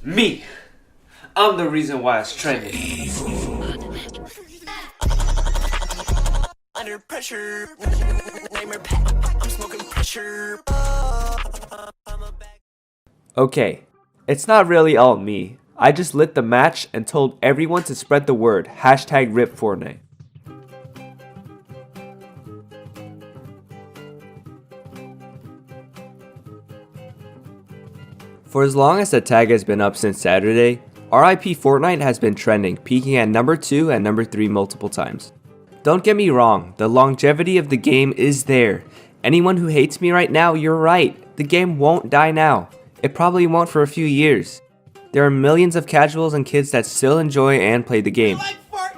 Me! I'm the reason why it's trending. Under pressure, nightmare pack, I'm smoking pressure. Okay, it's not really all me. I just lit the match and told everyone to spread the word. Hashtag RIPFortnite. For as long as the tag has been up since Saturday, RIPFortnite has been trending, peaking at number 2 and number 3 multiple times. Don't get me wrong, the longevity of the game is there. Anyone who hates me right now, you're right. The game won't die now. It probably won't for a few years. There are millions of casuals and kids that still enjoy and play the game.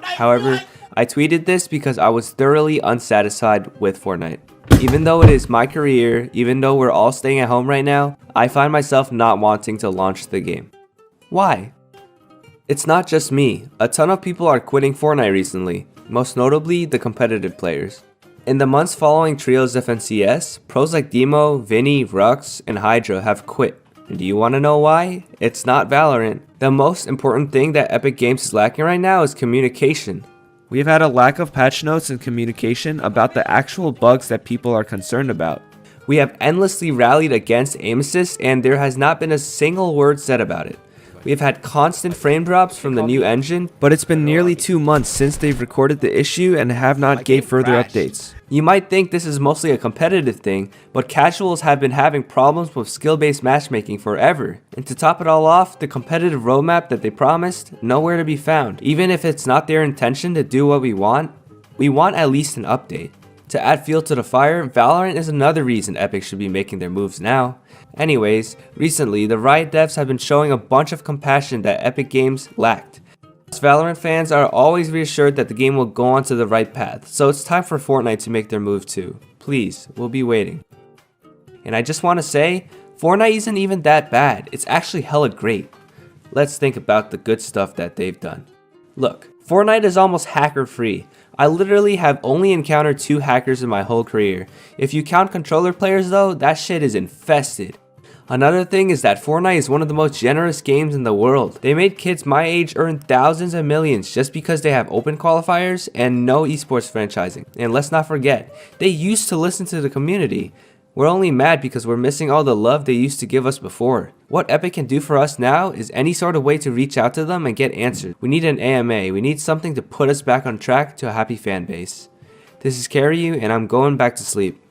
However, I tweeted this because I was thoroughly unsatisfied with Fortnite. Even though it is my career, even though we're all staying at home right now, I find myself not wanting to launch the game. Why? It's not just me. A ton of people are quitting Fortnite recently, most notably the competitive players. In the months following Trios FNCS, pros like Demo, Vinny, Rux, and Hydra have quit. Do you want to know why? It's not Valorant. The most important thing that Epic Games is lacking right now is communication. We've had a lack of patch notes and communication about the actual bugs that people are concerned about. We have endlessly rallied against aim assist and there has not been a single word said about it. We have had constant frame drops from the new engine, but it's been nearly 2 months since they've recorded the issue and have not gave further updates. You might think this is mostly a competitive thing, but casuals have been having problems with skill-based matchmaking forever. And to top it all off, the competitive roadmap that they promised, nowhere to be found. Even if it's not their intention to do what we want at least an update. To add fuel to the fire, Valorant is another reason Epic should be making their moves now. Anyways, recently, the Riot devs have been showing a bunch of compassion that Epic Games lacked. Us Valorant fans are always reassured that the game will go onto the right path, so it's time for Fortnite to make their move too. Please, we'll be waiting. And I just want to say, Fortnite isn't even that bad, it's actually hella great. Let's think about the good stuff that they've done. Look, Fortnite is almost hacker free. I literally have only encountered 2 hackers in my whole career. If you count controller players though, that shit is infested. Another thing is that Fortnite is one of the most generous games in the world. They made kids my age earn thousands of millions just because they have open qualifiers and no esports franchising. And let's not forget, they used to listen to the community. We're only mad because we're missing all the love they used to give us before. What Epic can do for us now is any sort of way to reach out to them and get answered. We need an AMA, we need something to put us back on track to a happy fan base. This is Kariyu and I'm going back to sleep.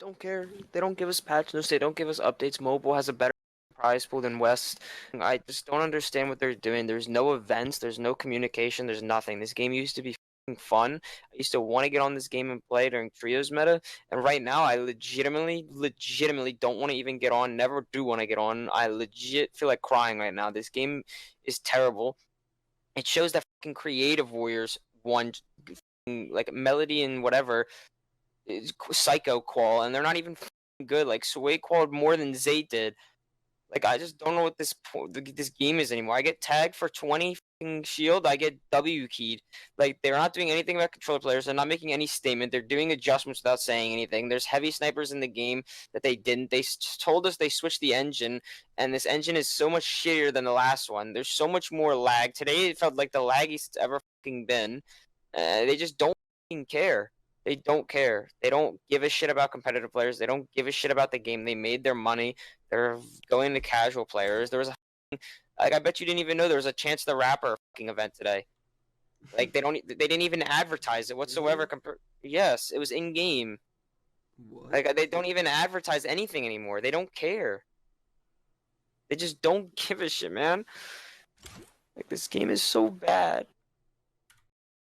Don't care. They don't give us patch notes. They don't give us updates. Mobile has a better prize pool than West. I just don't understand what they're doing. There's no events. There's no communication. There's nothing. This game used to be fun. I used to want to get on this game and play during Trios meta, and right now I legitimately don't want to even get on. Never do want to get on. I legit feel like crying right now. This game is terrible. It shows that fucking Creative Warriors won, like Melody and whatever, is Psycho qual, and they're not even good. Like Sway qualled more than Zay did. Like I just don't know what this game is anymore. I get tagged for 20 shield, I get W keyed. Like they're not doing anything about controller players. They're not making any statement. They're doing adjustments without saying anything. There's heavy snipers in the game that they didn't. They told us they switched the engine, and this engine is so much shittier than the last one. There's so much more lag. Today it felt like the laggiest it's ever been. They just don't care. They don't care. They don't give a shit about competitive players. They don't give a shit about the game. They made their money. They're going to casual players. There was like I bet you didn't even know there was a Chance the Rapper event today. Like they didn't even advertise it whatsoever. Yes, it was in game. Like they don't even advertise anything anymore. They don't care. They just don't give a shit, man. Like this game is so bad.